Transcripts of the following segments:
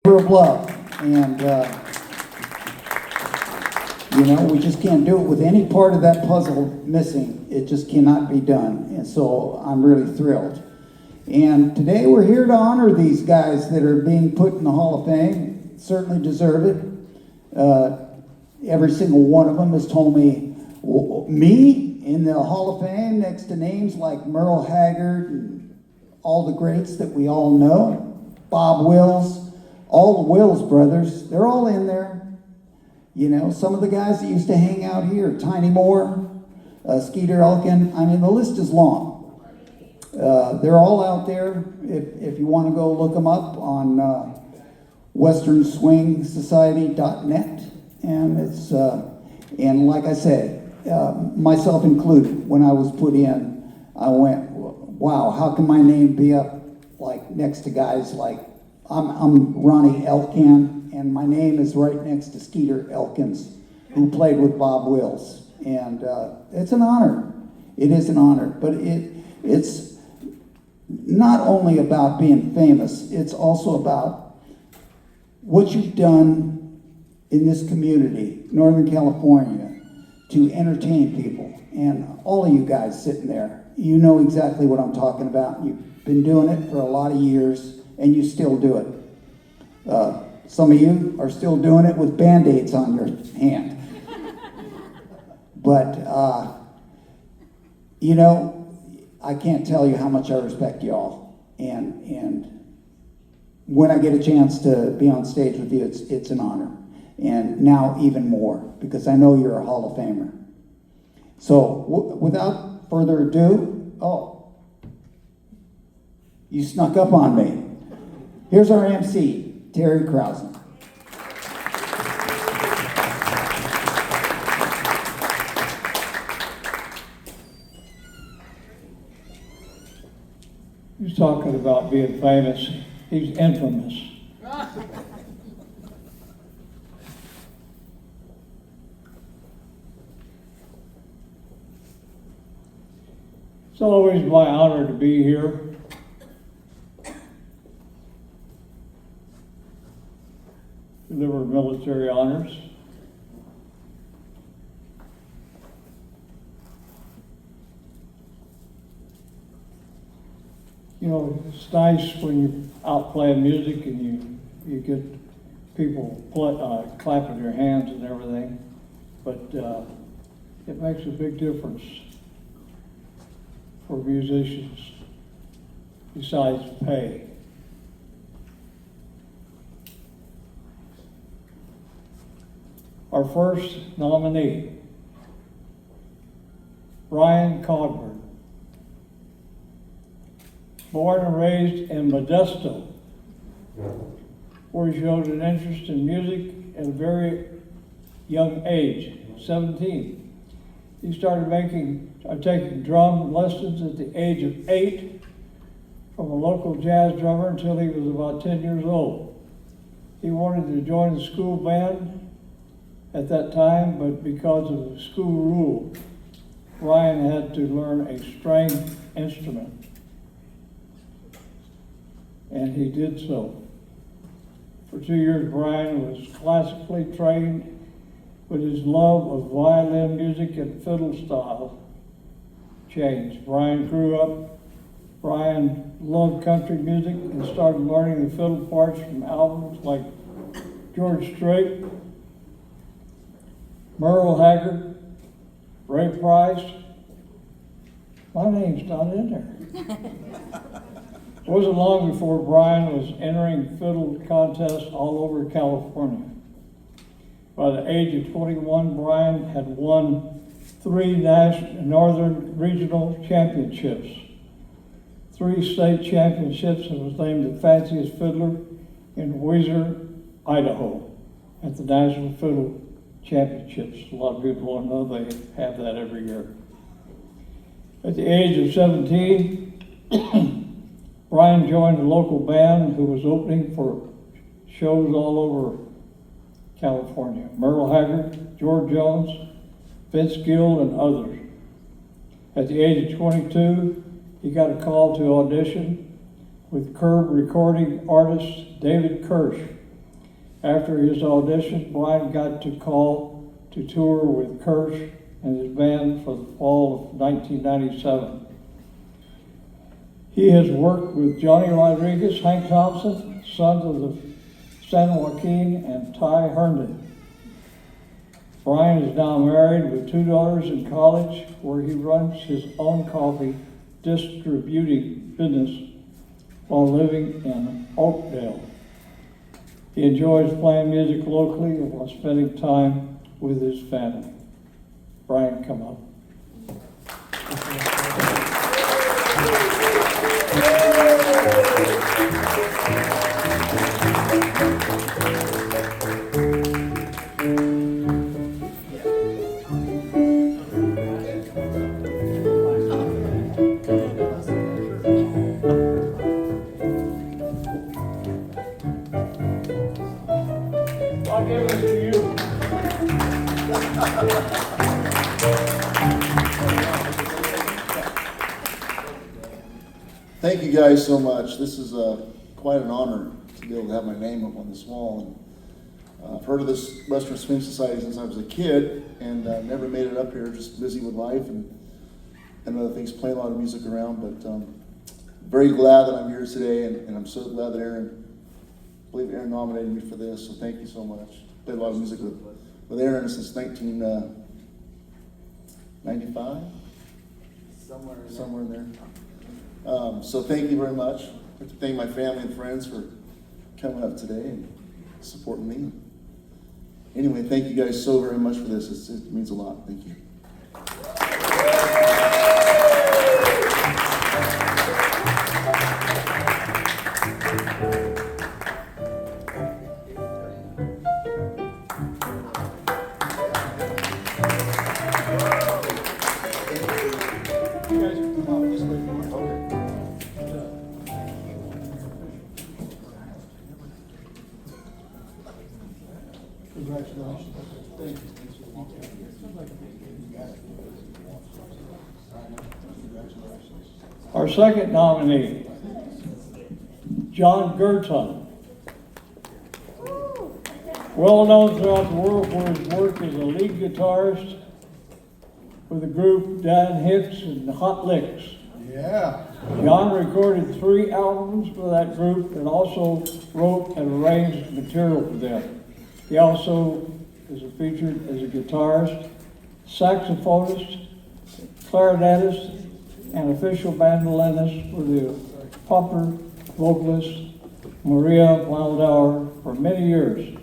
of love. And, we just can't do it with any part of that puzzle missing. It just cannot be done. And so I'm really thrilled. And today we're here to honor these guys that are being put in the Hall of Fame. Certainly deserve it. Every single one of them has told me in the Hall of Fame next to names like Merle Haggard and all the greats that we all know, Bob Wills, all the Wills brothers, they're all in there. Some of the guys that used to hang out here, Tiny Moore, Skeeter Elkin, I mean, the list is long. They're all out there. If you want to go look them up on westernswingsociety.net. And it's, and like I say, myself included, when I was put in, I went, wow, how can my name be up like next to guys like, I'm Ronnie Elkin, and my name is right next to Skeeter Elkins, who played with Bob Wills. And it's an honor. It is an honor. But it's not only about being famous, it's also about what you've done in this community, Northern California, to entertain people. And all of you guys sitting there, you know exactly what I'm talking about. You've been doing it for a lot of years, and you still do it. Some of you are still doing it with Band-Aids on your hand. But, I can't tell you how much I respect y'all. And when I get a chance to be on stage with you, it's an honor. And now even more, because I know you're a Hall of Famer. So without further ado, you snuck up on me. Here's our MC, Terry Krausen. He's talking about being famous. He's infamous. It's always my honor to be here. Deliver military honors. It's nice when you're out playing music and you get people clapping their hands and everything, but it makes a big difference for musicians besides pay. Our first nominee, Brian Cogburn. Born and raised in Modesto, where he showed an interest in music at a very young age, 17. He started taking drum lessons at the age of 8 from a local jazz drummer until he was about 10 years old. He wanted to join the school band at that time, but because of the school rule, Brian had to learn a string instrument. And he did so. For 2 years, Brian was classically trained, but his love of violin music and fiddle style changed. Brian grew up. Brian loved country music and started learning the fiddle parts from albums like George Strait, Merle Haggard, Ray Price. My name's not in there. It wasn't long before Brian was entering fiddle contests all over California. By the age of 21, Brian had won 3 Northern Regional Championships, 3 state championships, and was named the fanciest fiddler in Weiser, Idaho, at the National Fiddle Championships. A lot of people don't know they have that every year. At the age of 17, Brian joined a local band who was opening for shows all over California. Merle Haggard, George Jones, Vince Gill, and others. At the age of 22, he got a call to audition with Curb recording artist David Kirsch After his audition, Brian got to call to tour with Kirsch and his band for the fall of 1997. He has worked with Johnny Rodriguez, Hank Thompson, Sons of the San Joaquin, and Ty Herndon. Brian is now married with 2 daughters in college, where he runs his own coffee distributing business while living in Oakdale. He enjoys playing music locally while spending time with his family. Brian, come up. I'll give this to you. Thank you guys so much. This is quite an honor to be able to have my name up on this wall. And I've heard of this Western Swing Society since I was a kid, and never made it up here, just busy with life and other things, playing a lot of music around. But very glad that I'm here today, and I'm so glad that I believe Aaron nominated me for this, so thank you so much. Played a lot of music with Aaron since 1995? Somewhere in there. So thank you very much. I'd like to thank my family and friends for coming up today and supporting me. Anyway, thank you guys so very much for this. It means a lot. Thank you. You guys can come up this way. Okay. Congratulations. Thank you. Congratulations. Our second nominee, John Gerton. Well known throughout the world for his work as a lead guitarist with the group Dan Hicks and the Hot Licks. Yeah. John recorded 3 albums for that group and also wrote and arranged material for them. He also is featured as a guitarist, saxophonist, clarinetist, and official bandolinist for the popper vocalist Maria Wildauer for many years.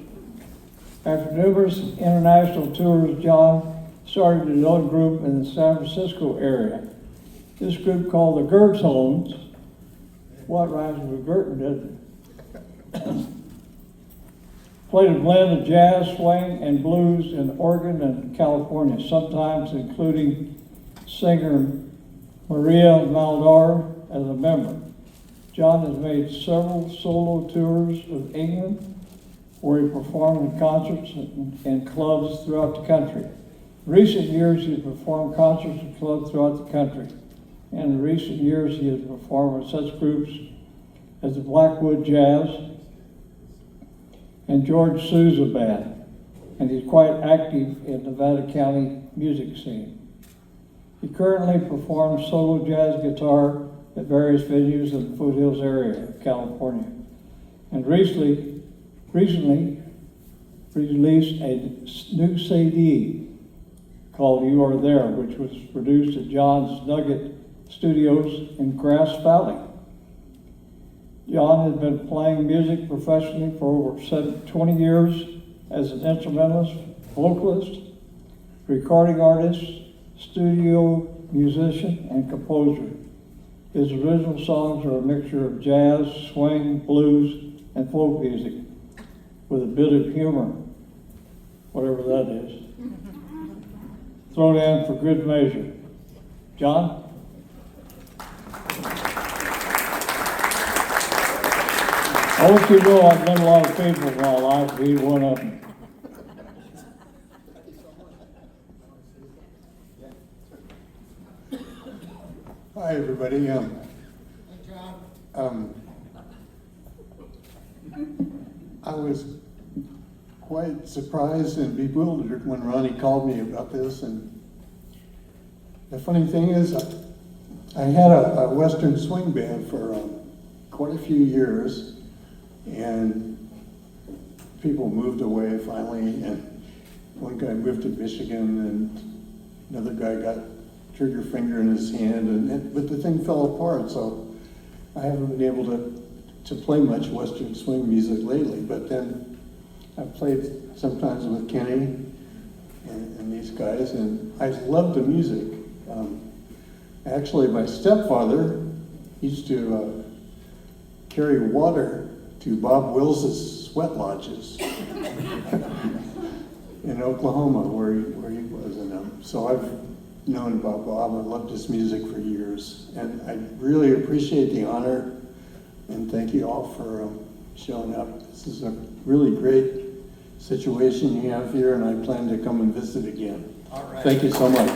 After numerous international tours, John started his own group in the San Francisco area. This group, called the Gertons, what rhymes with Gerton, doesn't it? Played a blend of jazz, swing, and blues in Oregon and California, sometimes including singer Maria Wildauer as a member. John has made several solo tours with England, where he performed in concerts and clubs throughout the country. In recent years, he has performed concerts and clubs throughout the country. And in recent years, he has performed with such groups as the Blackwood Jazz and George Sousa Band. And he's quite active in the Nevada County music scene. He currently performs solo jazz guitar at various venues in the Foothills area of California. And recently released a new CD called You Are There, which was produced at John's Nugget Studios in Grass Valley. John has been playing music professionally for over 20 years as an instrumentalist, vocalist, recording artist, studio musician, and composer. His original songs are a mixture of jazz, swing, blues, and folk music with a bit of humor, whatever that is, thrown in for good measure. John? I want you to know I've met a lot of people in my life, he's one of them. Hi, everybody. I was quite surprised and bewildered when Ronnie called me about this. And the funny thing is, I had a Western swing band for quite a few years, and people moved away finally, and one guy moved to Michigan, and another guy got trigger finger in his hand, but the thing fell apart, so I haven't been able to play much Western swing music lately. But then I played sometimes with Kenny and these guys, and I love the music. Actually, my stepfather used to carry water to Bob Wills's sweat lodges in Oklahoma, where he was. And so I've known about Bob. I've loved his music for years, and I really appreciate the honor. And thank you all for showing up. This is a really great situation you have here, and I plan to come and visit again. All right. Thank you so much.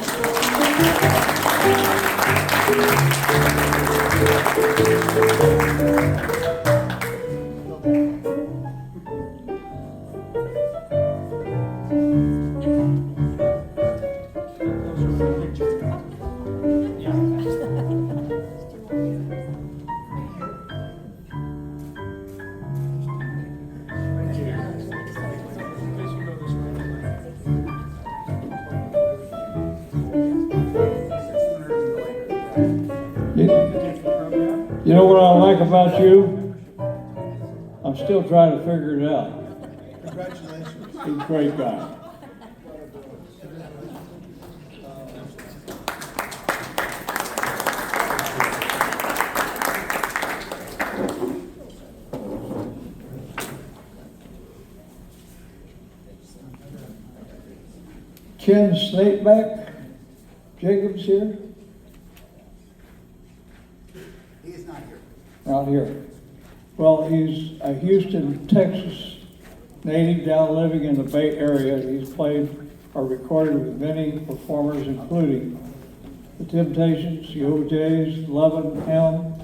You know what I like about you? I'm still trying to figure it out. Congratulations. He's a great guy. Ken Snapeback, Jacobs here? He is not here. Out here. Well, he's a Houston, Texas native, now living in the Bay Area. He's played or recorded with many performers, including The Temptations, the OJs, Levin Helm,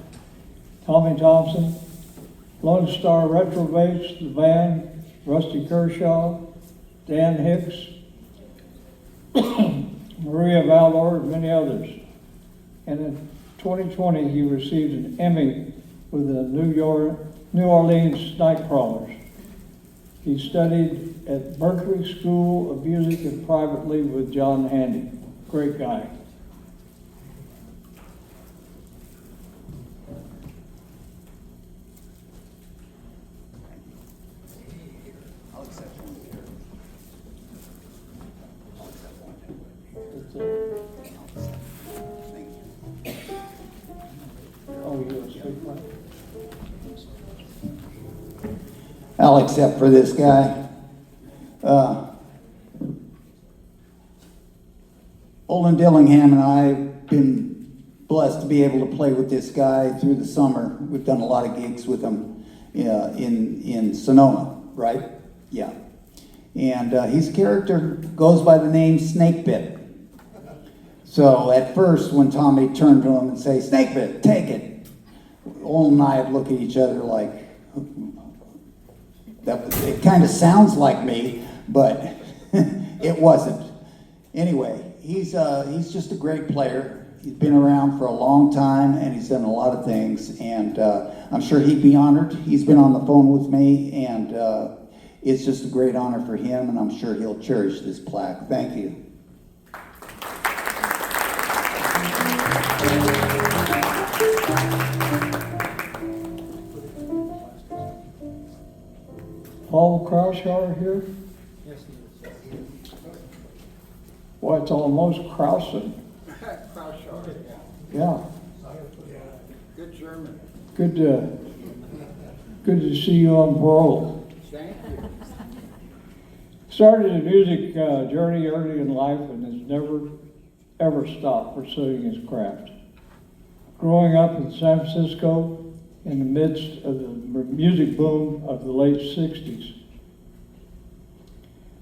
Tommy Thompson, Lone Star Retrobates, the band, Rusty Kershaw, Dan Hicks, Maria Valor, and many others. And in 2020, he received an Emmy with the New Orleans Nightcrawlers. He studied at Berklee School of Music and privately with John Handy. Great guy. I'll accept one here. I'll accept one. That's it. Thank you. Oh, you want to speak, Mike? I'll accept for this guy. Olin Dillingham and I have been blessed to be able to play with this guy through the summer. We've done a lot of gigs with him in Sonoma, right? Yeah. And his character goes by the name Snakebit. So at first, when Tommy turned to him and say, "Snakebit, take it," Olin and I would look at each other like, it kind of sounds like me, but it wasn't. Anyway, he's just a great player. He's been around for a long time, and he's done a lot of things, and I'm sure he'd be honored. He's been on the phone with me, and it's just a great honor for him, and I'm sure he'll cherish this plaque. Thank you. Paul Kraushaar here? Yes, he is. Boy, it's almost Krausen. Kraushaar, yeah. Yeah, Good German. good to see you on parole. Thank you. Started a music journey early in life and has never, ever stopped pursuing his craft. Growing up in San Francisco in the midst of the music boom of the late 60s,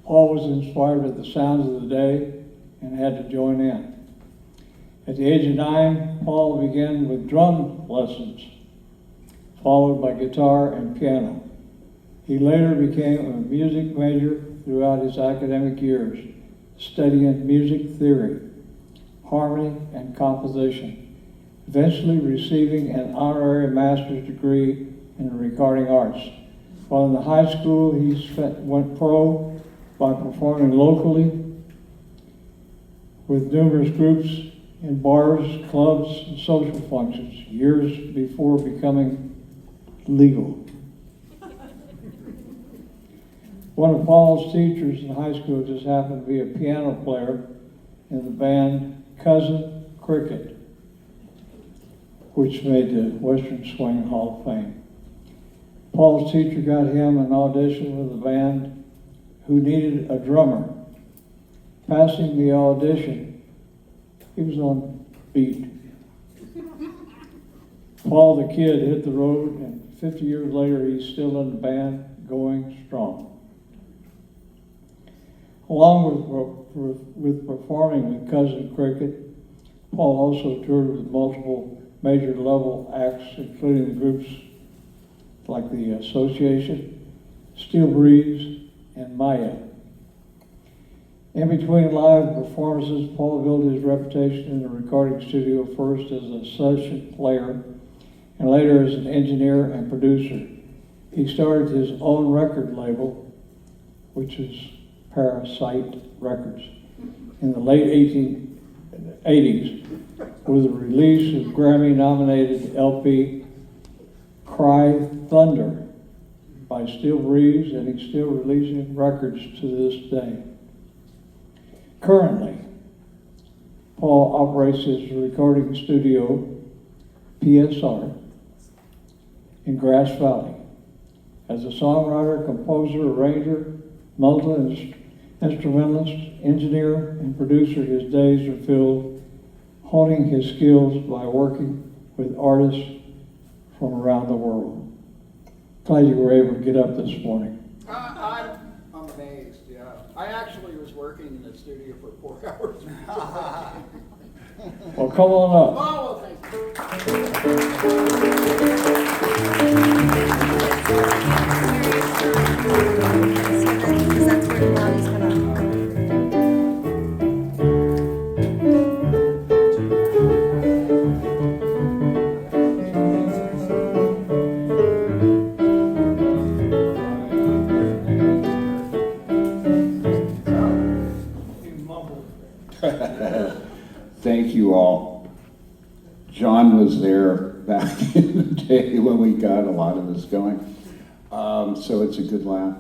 Paul was inspired by the sounds of the day and had to join in. At the age of 9, Paul began with drum lessons, followed by guitar and piano. He later became a music major throughout his academic years, studying music theory, harmony, and composition, eventually receiving an honorary master's degree in the recording arts. While in the high school, he went pro by performing locally with numerous groups in bars, clubs, and social functions, years before becoming legal. One of Paul's teachers in high school just happened to be a piano player in the band Cousin Cricket, which made the Western Swing Hall of Fame. Paul's teacher got him an audition with the band who needed a drummer. Passing the audition, he was on beat. Paul the Kid hit the road, and 50 years later, he's still in the band, going strong. Along with performing with Cousin Cricket, Paul also toured with multiple major level acts, including the groups like the Association, Steel Breeze, and Maya. In between live performances, Paul built his reputation in the recording studio, first as a session player and later as an engineer and producer. He started his own record label, which is Parasite Records, in the late 1880s with the release of Grammy-nominated LP Cry Thunder by Steel Breeze, and he's still releasing records to this day. Currently, Paul operates his recording studio, PSR, in Grass Valley. As a songwriter, composer, arranger, multi-instrumentalist, engineer, and producer, his days are filled honing his skills by working with artists from around the world. Glad you were able to get up this morning. I'm amazed, yeah. I actually was working in the studio for 4 hours. Well, come on up. Oh, well, Because that's where Lonnie's gonna. Thank you all. John was there back in the day when we got a lot of this going, so it's a good laugh.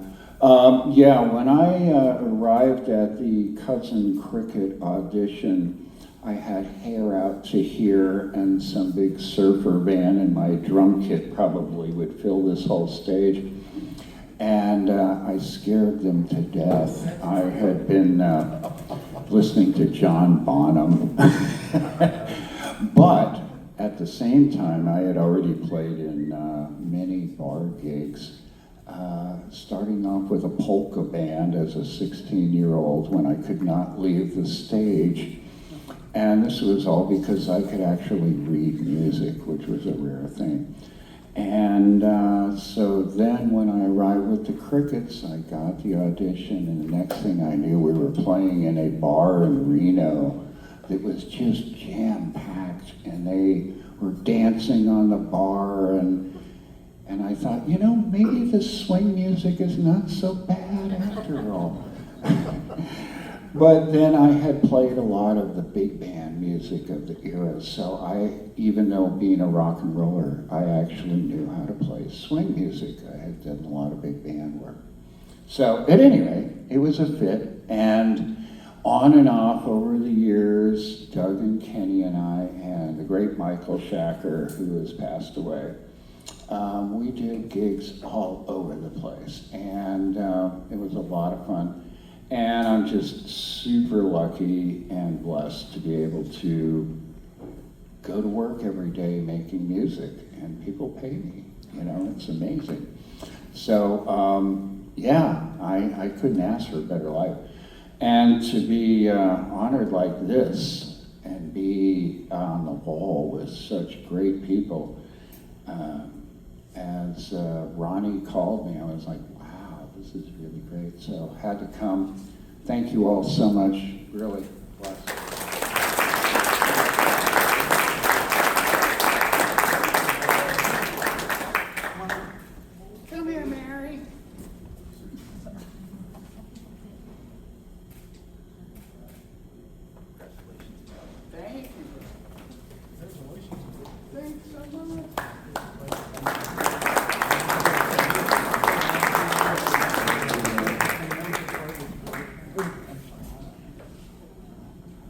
Yeah, when I arrived at the Cousin Cricket audition, I had hair out to here and some big surfer band, and my drum kit probably would fill this whole stage. And I scared them to death. I had been listening to John Bonham. But at the same time, I had already played in many bar gigs, starting off with a polka band as a 16-year-old when I could not leave the stage. And this was all because I could actually read music, which was a rare thing. And so then when I arrived with the Crickets, I got the audition, and the next thing I knew, we were playing in a bar in Reno that was just jam-packed, and they were dancing on the bar, and I thought, you know, maybe the swing music is not so bad after all. But then I had played a lot of the big band music of the era, so even though being a rock and roller, I actually knew how to play swing music. I had done a lot of big band work. So at any rate, it was a fit, and on and off over the years, Doug and Kenny and I, and the great Michael Shacker, who has passed away, we did gigs all over the place, and it was a lot of fun. And I'm just super lucky and blessed to be able to go to work every day making music, and people pay me. You know, it's amazing. So, yeah, I couldn't ask for a better life. And to be honored like this and be on the wall with such great people, as Ronnie called me, I was like, wow. This is really great. So had to come. Thank you all so much. Really blessed. Come here, Mary. Thank you. Thanks so much.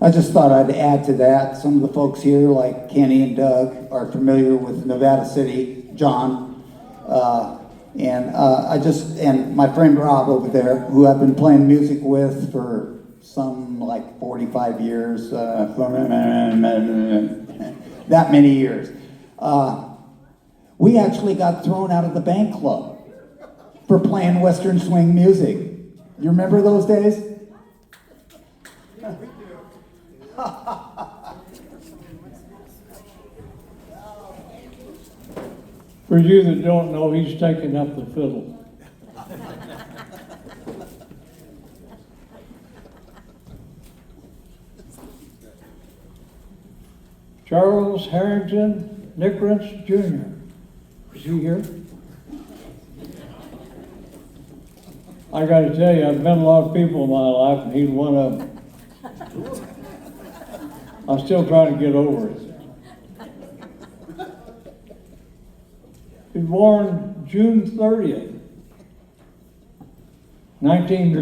I just thought I'd add to that. Some of the folks here, like Kenny and Doug, are familiar with Nevada City, John. And my friend Rob over there, who I've been playing music with for some like 45 years, that many years. We actually got thrown out of the bank club for playing Western swing music. You remember those days? For you that don't know, he's taking up the fiddle. Charles Harrington Nickrance Jr. Is he here? I gotta tell you, I've met a lot of people in my life, and he's one of them. I'm still trying to get over it. He was born June 30th, 19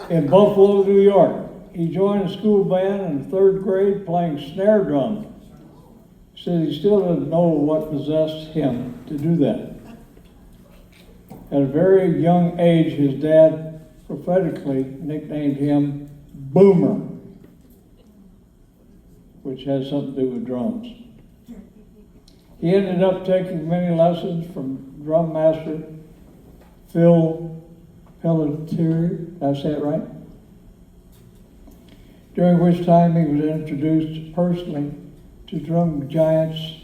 in Buffalo, New York. He joined a school band in the 3rd grade playing snare drum. He said he still doesn't know what possessed him to do that. At a very young age, his dad prophetically nicknamed him Boomer, which has something to do with drums. He ended up taking many lessons from drum master Phil Pelletier, did I say it right? During which time he was introduced personally to drum giants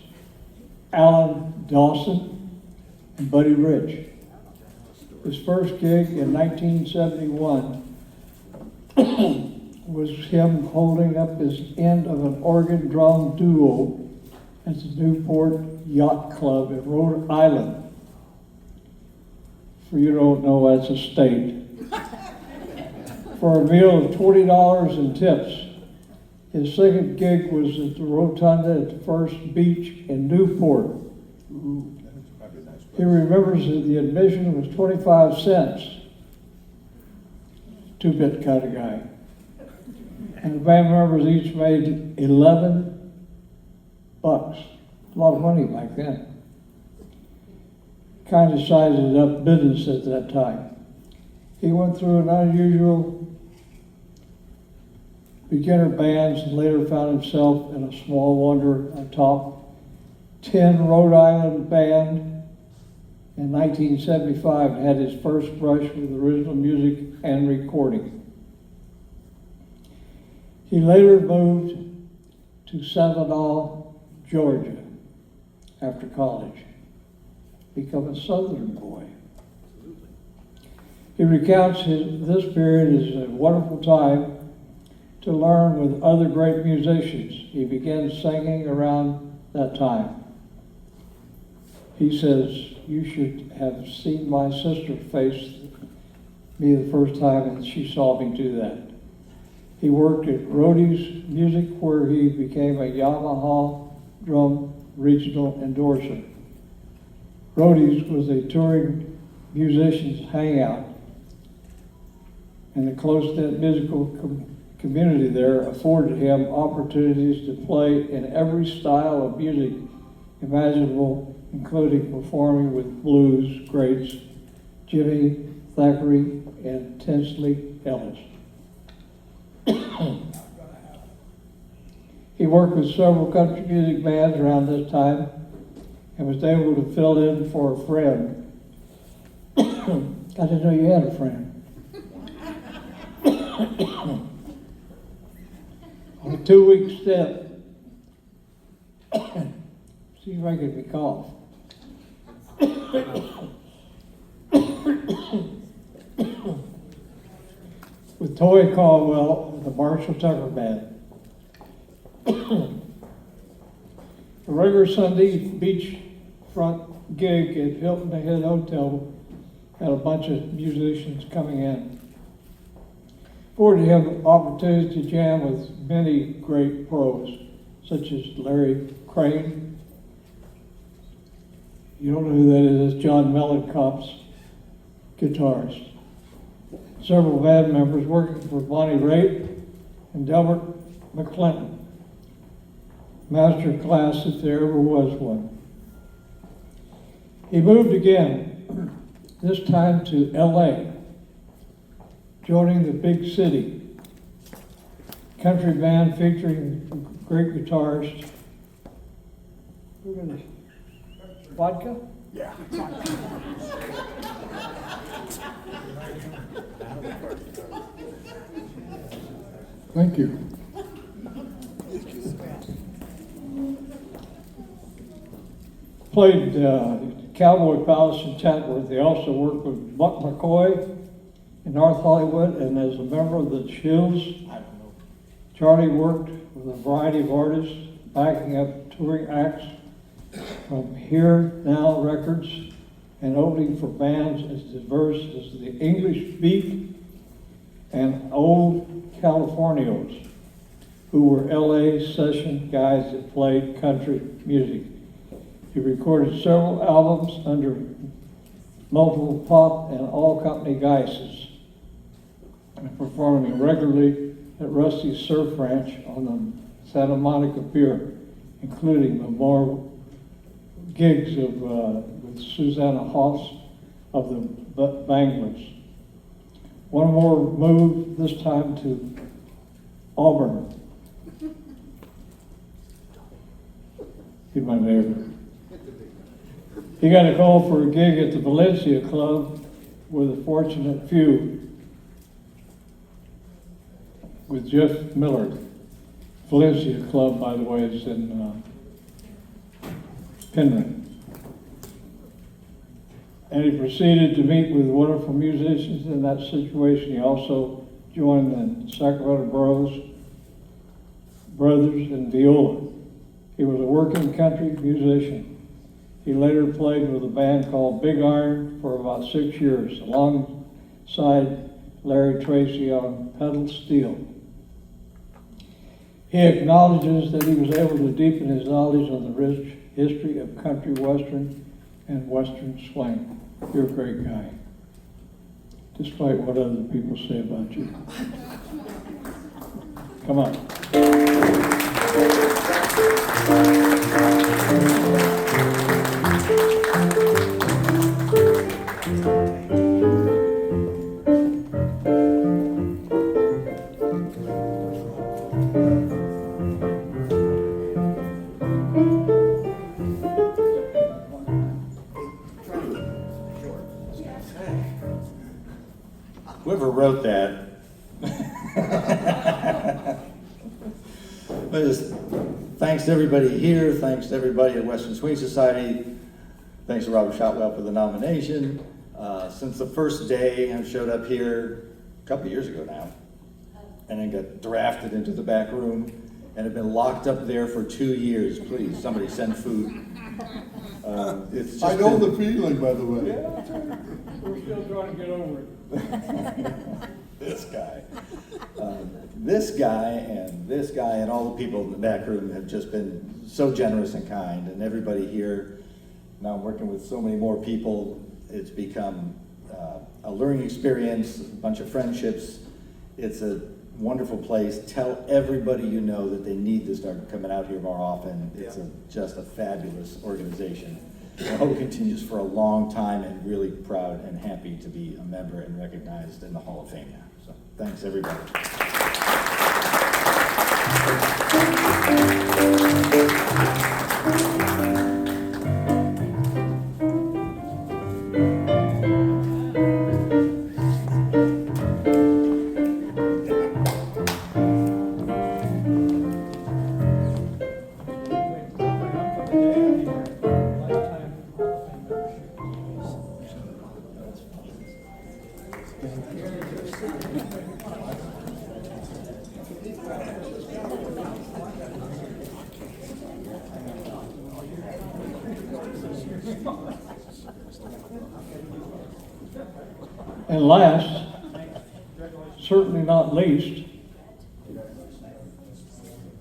Alan Dawson and Buddy Rich. His first gig in 1971 was him holding up his end of an organ drum duo at the Newport Yacht Club in Rhode Island. For you who don't know, that's a state. For a meal of $20 in tips. His second gig was at the Rotunda at the First Beach in Newport. He remembers that the admission was 25 cents. Two-bit kind of guy. And the band members each made 11 bucks. A lot of money back then. Kind of sized up business at that time. He went through an unusual beginner bands and later found himself in a Small Wonder, a top 10 Rhode Island band in 1975 and had his first brush with original music and recording. He later moved to Savannah, Georgia after college, become a Southern boy. He recounts this period as a wonderful time to learn with other great musicians. He began singing around that time. He says, "You should have seen my sister face me the first time and she saw me do that." He worked at Rody's Music where he became a Yamaha drum regional endorser. Rody's was a touring musicians hangout, and the close-knit musical community there afforded him opportunities to play in every style of music imaginable, including performing with blues greats Jimmy Thackeray and Tinsley Ellis. He worked with several country music bands around this time and was able to fill in for a friend. I didn't know you had a friend. On a 2-week stint, she's making me cough. with Toy Caldwell and the Marshall Tucker Band. A regular Sunday beachfront gig at Hilton Head Hotel had a bunch of musicians coming in. Fortunate to have an opportunity to jam with many great pros, such as Larry Crane. You don't know who that is, it's John Mellencamp's guitarist. Several band members working for Bonnie Raitt and Delbert McClinton. Master class if there ever was one. He moved again, this time to LA, joining the big city. Country band featuring great guitarists. We're gonna, vodka? Yeah. Thank you. Played Cowboy Palace in Tatworth. They also worked with Buck McCoy in North Hollywood, and as a member of the Chills, Charlie worked with a variety of artists, backing up touring acts from Here Now Records and opening for bands as diverse as the English Beat and Old Californios, who were LA session guys that played country music. He recorded several albums under multiple pop and all company guises, and performing regularly at Rusty's Surf Ranch on the Santa Monica Pier, including the more gigs of with Susanna Hoffs of the Banglers. One more move, this time to Auburn. He's my neighbor. He got a call for a gig at the Valencia Club with a fortunate few with Jeff Miller. Valencia Club, by the way, is in Penryn. And he proceeded to meet with wonderful musicians in that situation. He also joined the Sacramento Brothers in viola. He was a working country musician. He later played with a band called Big Iron for about 6 years, alongside Larry Tracy on pedal steel. He acknowledges that he was able to deepen his knowledge on the rich history of country western and western swing. You're a great guy, despite what other people say about you. Come on. Whoever wrote that. But just thanks to everybody here, thanks to everybody at Western Swing Society, thanks to Robert Shotwell for the nomination. Since the first day, I showed up here a couple of years ago now, and then got drafted into the back room, and have been locked up there for 2 years. Please, somebody send food. It's just I know been- the feeling, by the way. We're still trying to get over it. This guy. This guy and all the people in the back room have just been so generous and kind, and everybody here. Now I'm working with so many more people. It's become a learning experience, a bunch of friendships. It's a wonderful place. Tell everybody you know that they need to start coming out here more often. It's just a fabulous organization. I hope it continues for a long time, and really proud and happy to be a member and recognized in the Hall of Fame now. So thanks, everybody. Lifetime Hall of Fame membership. And last, certainly not least,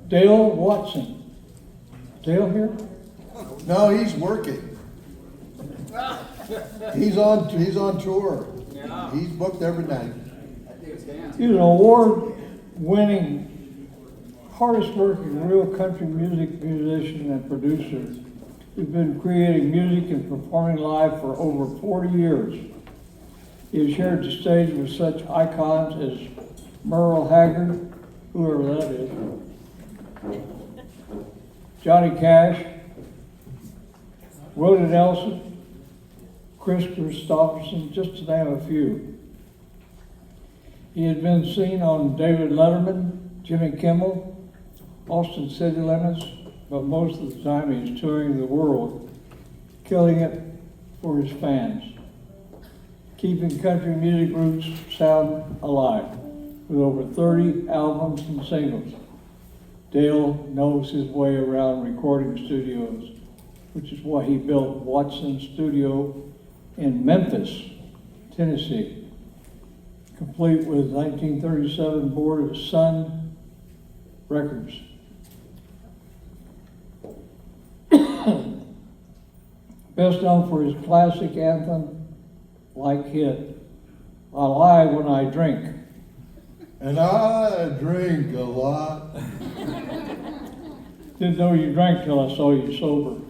Dale Watson. Dale here? No, he's working. He's on tour. Yeah. He's booked every night. I think it's Dan. He's an award-winning, hardest-working real country music musician and producer who's been creating music and performing live for over 40 years. He has shared the stage with such icons as Merle Haggard, whoever that is, Johnny Cash, Willie Nelson, Chris Christopherson, just to name a few. He has been seen on David Letterman, Jimmy Kimmel, Austin City Limits, but most of the time he's touring the world, killing it for his fans, keeping country music roots sound alive with over 30 albums and singles. Dale knows his way around recording studios, which is why he built Watson Studio in Memphis, Tennessee, complete with 1937 board of Sun Records. Best known for his classic anthem-like hit, "I Lie When I Drink." And I drink a lot. Didn't know you drank till I saw you sober.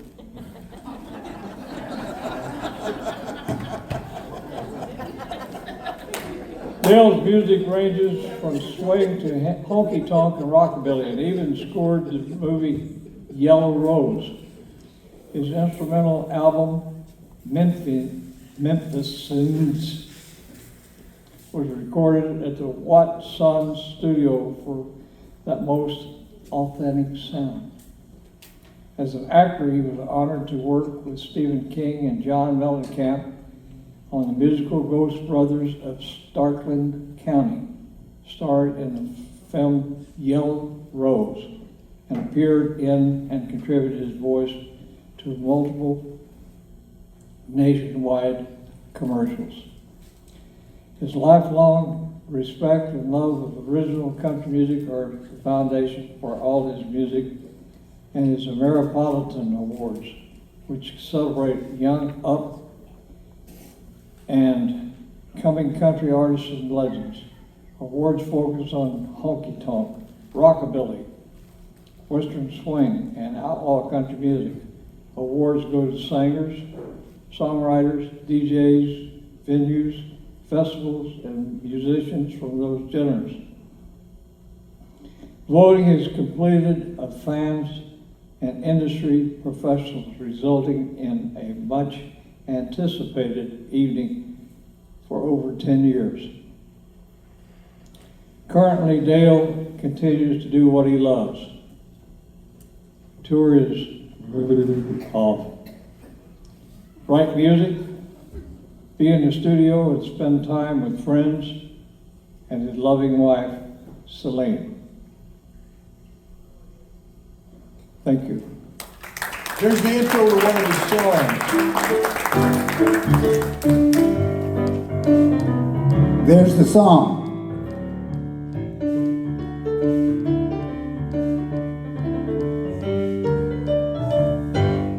Dale's music ranges from swing to honky tonk and rockabilly, and even scored the movie Yellow Rose. His instrumental album, Memphisans, was recorded at the Watson Studio for that most authentic sound. As an actor, he was honored to work with Stephen King and John Mellencamp on the musical Ghost Brothers of Starkland County, starred in the film Yellow Rose, and appeared in and contributed his voice to multiple nationwide commercials. His lifelong respect and love of original country music are the foundation for all his music and his Ameripolitan Awards, which celebrate young, up, and coming country artists and legends. Awards focus on honky tonk, rockabilly, western swing, and outlaw country music. Awards go to singers, songwriters, DJs, venues, festivals, and musicians from those genres. Voting is completed of fans and industry professionals, resulting in a much anticipated evening for over 10 years. Currently, Dale continues to do what he loves. Tour is off. Write music, be in the studio, and spend time with friends and his loving wife, Celine. Thank you. Here's the intro to one of his songs. There's the song.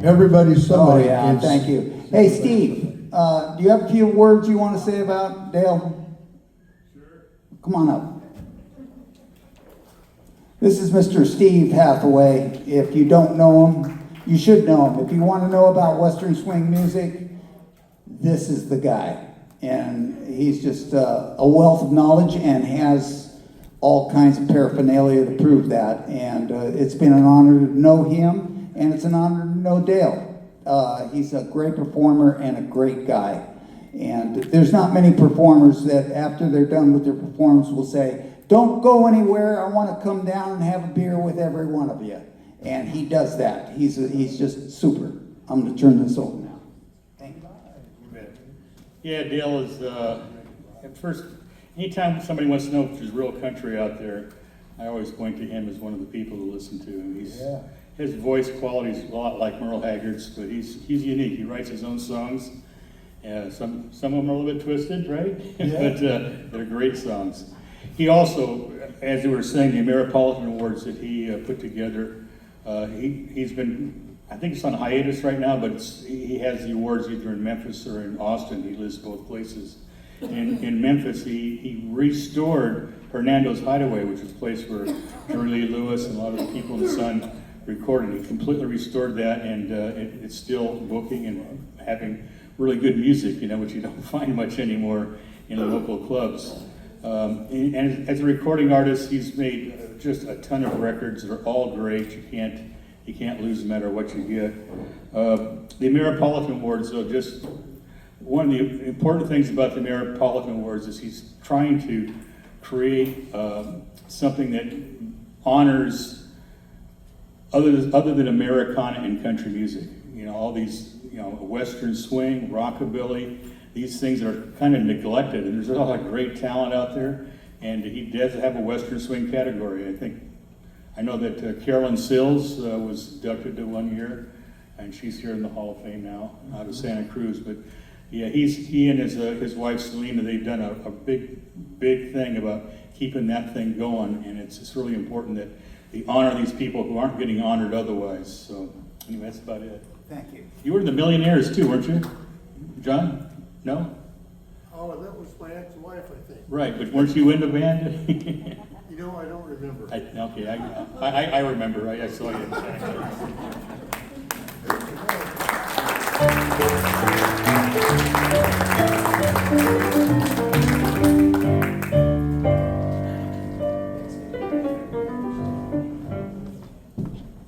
Everybody's Oh, somebody. yeah, It's- thank you. Hey, Steve, do you have a few words you want to say about Dale? Sure. Come on up. This is Mr. Steve Hathaway. If you don't know him, you should know him. If you want to know about Western swing music, this is the guy. And he's just a wealth of knowledge and has all kinds of paraphernalia to prove that. And it's been an honor to know him, and it's an honor to know Dale. He's a great performer and a great guy. And there's not many performers that after they're done with their performance will say, "Don't go anywhere, I want to come down and have a beer with every one of you." And he does that. He's just super. I'm going to turn this over now. Yeah, Dale is, at first, anytime somebody wants to know if there's real country out there, I always point to him as one of the people to listen to. And his voice quality is a lot like Merle Haggard's, but he's unique. He writes his own songs. Some of them are a little bit twisted, right? But they're great songs. He also, as you were saying, the Ameripolitan Awards that he put together, he's been, I think it's on hiatus right now, but he has the awards either in Memphis or in Austin. He lives both places. In Memphis, he restored Hernando's Hideaway, which is a place where Jerry Lee Lewis and a lot of the people in the Sun recorded. He completely restored that, and it's still booking and having really good music, which you don't find much anymore in the local clubs. And as a recording artist, he's made just a ton of records that are all great. You can't lose no matter what you get. The Ameripolitan Awards, though, just one of the important things about the Ameripolitan Awards is he's trying to create something that honors other than Americana and country music. All these, Western swing, rockabilly, these things are kind of neglected, and there's a lot of great talent out there, and he does have a Western swing category. I know that Carolyn Sills was inducted to 1 year, and she's here in the Hall of Fame now, out of Santa Cruz. But yeah, he and his wife Selena, they've done a big thing about keeping that thing going, and it's really important that they honor these people who aren't getting honored otherwise. So anyway, that's about it. Thank you. You were in the Millionaires too, weren't you, John? No? Oh, that was my ex-wife, I think. Right, but weren't you in the band? You know, I don't remember. I remember. I saw you.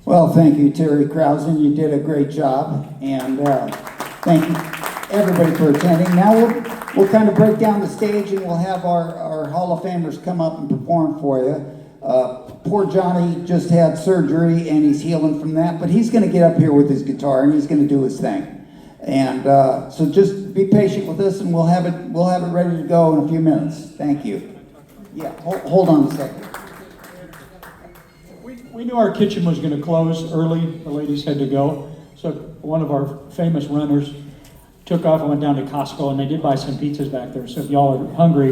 Well, thank you, Terry Krausen. You did a great job, and thank you everybody for attending. Now we'll kind of break down the stage, and we'll have our Hall of Famers come up and perform for you. Poor Johnny just had surgery, and he's healing from that, but he's going to get up here with his guitar, and he's going to do his thing. And so just be patient with us, and we'll have it ready to go in a few minutes. Thank you. Yeah, hold on a second. We knew our kitchen was going to close early. The ladies had to go. So one of our famous runners took off and went down to Costco, and they did buy some pizzas back there. So if y'all are hungry,